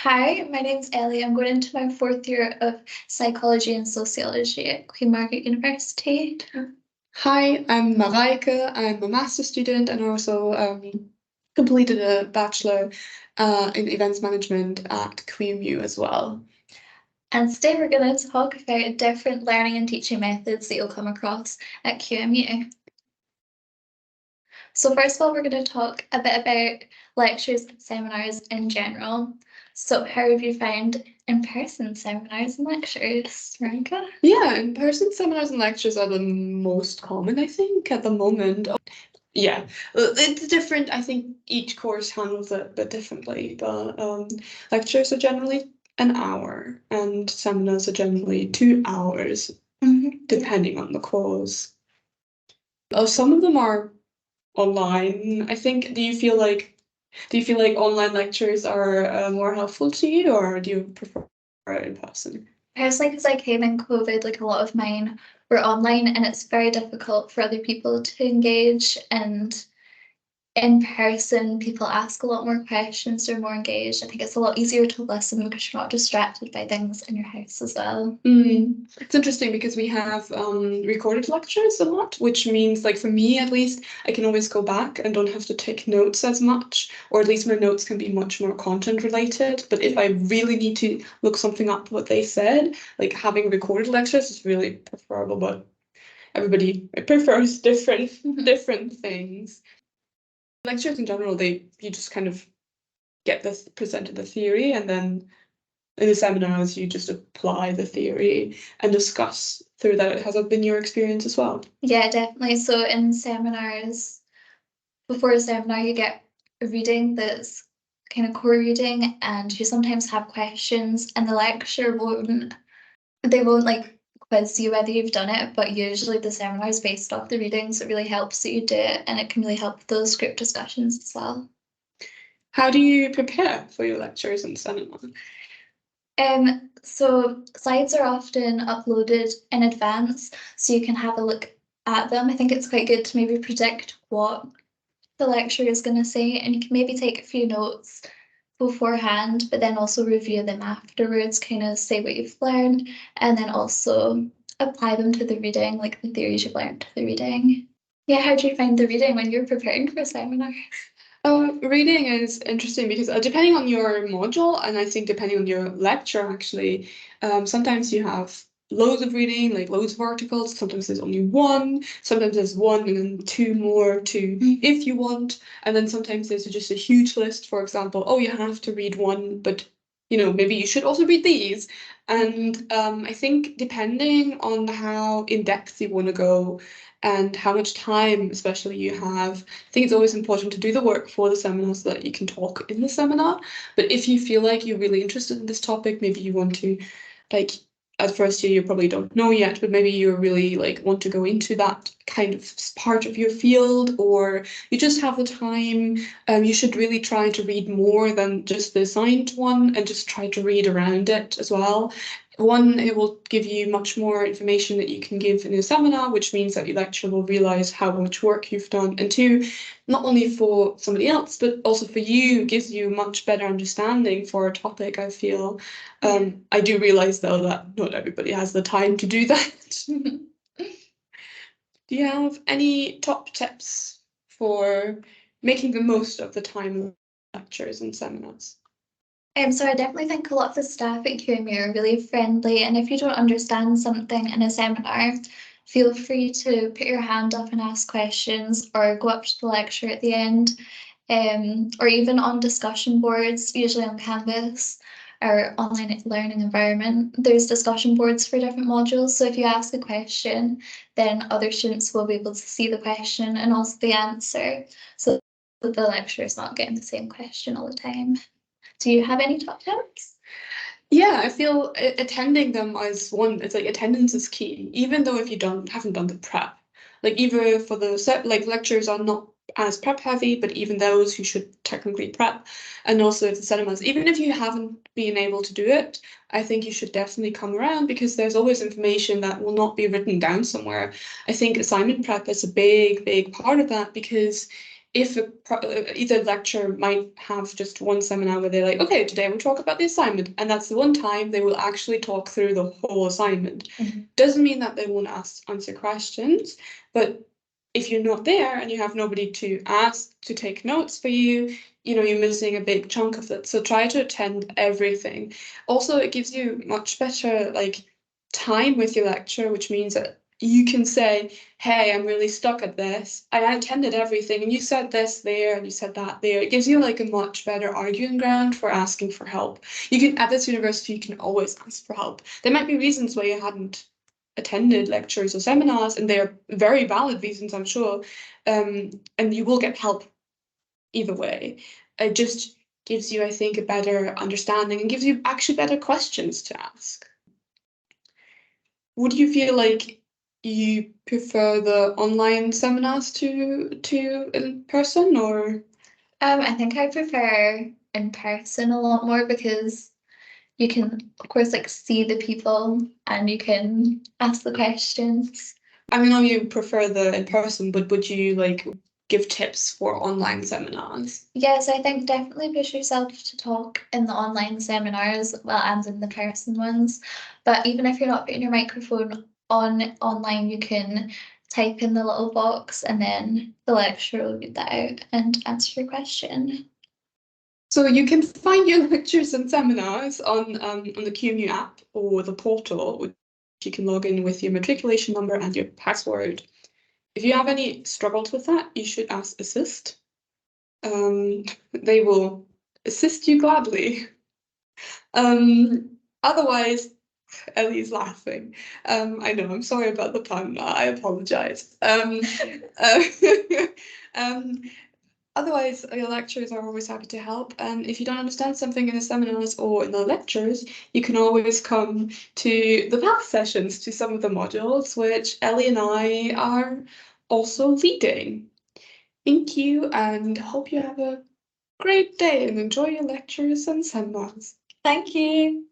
Hi, my name's Ellie. I'm going into my fourth year of psychology and sociology at Queen Margaret University. Hi, I'm Mareike. I'm a master's student and also completed a bachelor in events management at QMU as well. And today we're going to talk about different learning and teaching methods that you'll come across at QMU. So first of all, we're going to talk a bit about lectures and seminars in general. So how have you found in-person seminars and lectures, Veronica? Yeah, in-person seminars and lectures are the most common, I think, at the moment. Yeah, it's different. I think each course handles it a bit differently, but lectures are generally an hour and seminars are generally 2 hours, depending on the course. Some of them are online. I think, do you feel like online lectures are more helpful to you, or do you prefer it in person? Personally, because I came in COVID, like a lot of mine were online, and it's very difficult for other people to engage. And in person, people ask a lot more questions, they're more engaged. I think it's a lot easier to listen because you're not distracted by things in your house as well. It's interesting because we have recorded lectures a lot, which means, like for me at least, I can always go back and don't have to take notes as much, or at least my notes can be much more content related. But if I really need to look something up what they said, like having recorded lectures is really preferable, but everybody prefers different things. Lectures in general, you just kind of get this presented the theory, and then in the seminars you just apply the theory and discuss through that. Has that been your experience as well? Yeah, definitely. So in seminars, before a seminar, you get a reading that's kind of core reading, and you sometimes have questions, and the lecturer they won't like quiz you whether you've done it, but usually the seminar is based off the readings. It really helps that you do it, and it can really help those group discussions as well. How do you prepare for your lectures and seminars? So slides are often uploaded in advance, so you can have a look at them. I think it's quite good to maybe predict what the lecturer is going to say, and you can maybe take a few notes beforehand, but then also review them afterwards, kind of say what you've learned, and then also apply them to the reading, like the theories you've learned to the reading. Yeah, how do you find the reading when you're preparing for a seminar? Reading is interesting because depending on your module, and I think depending on your lecture, actually, sometimes you have loads of reading, like loads of articles. Sometimes there's only one. Sometimes there's one and then two more to if you want. And then sometimes there's just a huge list. For example, oh, you have to read one, but maybe you should also read these. And I think depending on how in depth you want to go and how much time especially you have, I think it's always important to do the work for the seminar so that you can talk in the seminar. But if you feel like you're really interested in this topic, maybe you want to, like, at first year you probably don't know yet, but maybe you really like want to go into that kind of part of your field, or you just have the time, you should really try to read more than just the assigned one and just try to read around it as well. One, it will give you much more information that you can give in a seminar, which means that your lecturer will realize how much work you've done. And two, not only for somebody else, but also for you, gives you much better understanding for a topic, I feel. I do realize, though, that not everybody has the time to do that. Do you have any top tips for making the most of the time of lectures and seminars? So I definitely think a lot of the staff at QMU are really friendly, and if you don't understand something in a seminar, feel free to put your hand up and ask questions, or go up to the lecturer at the end, or even on discussion boards, usually on Canvas or online learning environment. There's discussion boards for different modules, so if you ask a question, then other students will be able to see the question and also the answer, so that the lecturer is not getting the same question all the time. Do you have any top tips? Yeah, I feel attending them as one, it's like attendance is key, even though if you haven't done the prep. Like either for the like lectures are not as prep heavy, but even those you should technically prep. And also the cinemas, even if you haven't been able to do it, I think you should definitely come around because there's always information that will not be written down somewhere. I think assignment prep is a big part of that because if either lecture might have just one seminar where they're like, okay, today we'll talk about the assignment, and that's the one time they will actually talk through the whole assignment. Doesn't mean that they won't answer questions, but if you're not there and you have nobody to ask to take notes for you, you're missing a big chunk of it. So try to attend everything. Also, it gives you much better time with your lecture, which means that you can say, hey, I'm really stuck at this. I attended everything and you said this there and you said that there. It gives you a much better arguing ground for asking for help. You can, at this university, you can always ask for help. There might be reasons why you hadn't attended lectures or seminars, and they're very valid reasons, I'm sure. And you will get help either way. It just gives you, I think, a better understanding and gives you actually better questions to ask. Would you feel like you prefer the online seminars to in person, or? I think I prefer in person a lot more because you can, of course, see the people and you can ask the questions. I know you prefer the in person, but would you give tips for online seminars? Yes, I think definitely push yourself to talk in the online seminars, well, and in the person ones. But even if you're not putting your microphone on online, you can type in the little box and then the lecturer will read that out and answer your question. So you can find your lectures and seminars on the QMU app or the portal, which you can log in with your matriculation number and your password. If you have any struggles with that, you should ask Assist. They will assist you gladly. Otherwise, Ellie's laughing. I know, I'm sorry about the pun. I apologize. Otherwise, your lecturers are always happy to help. And if you don't understand something in the seminars or in the lectures, you can always come to the math sessions, to some of the modules, which Ellie and I are also leading. Thank you, and hope you have a great day and enjoy your lectures and seminars. Thank you.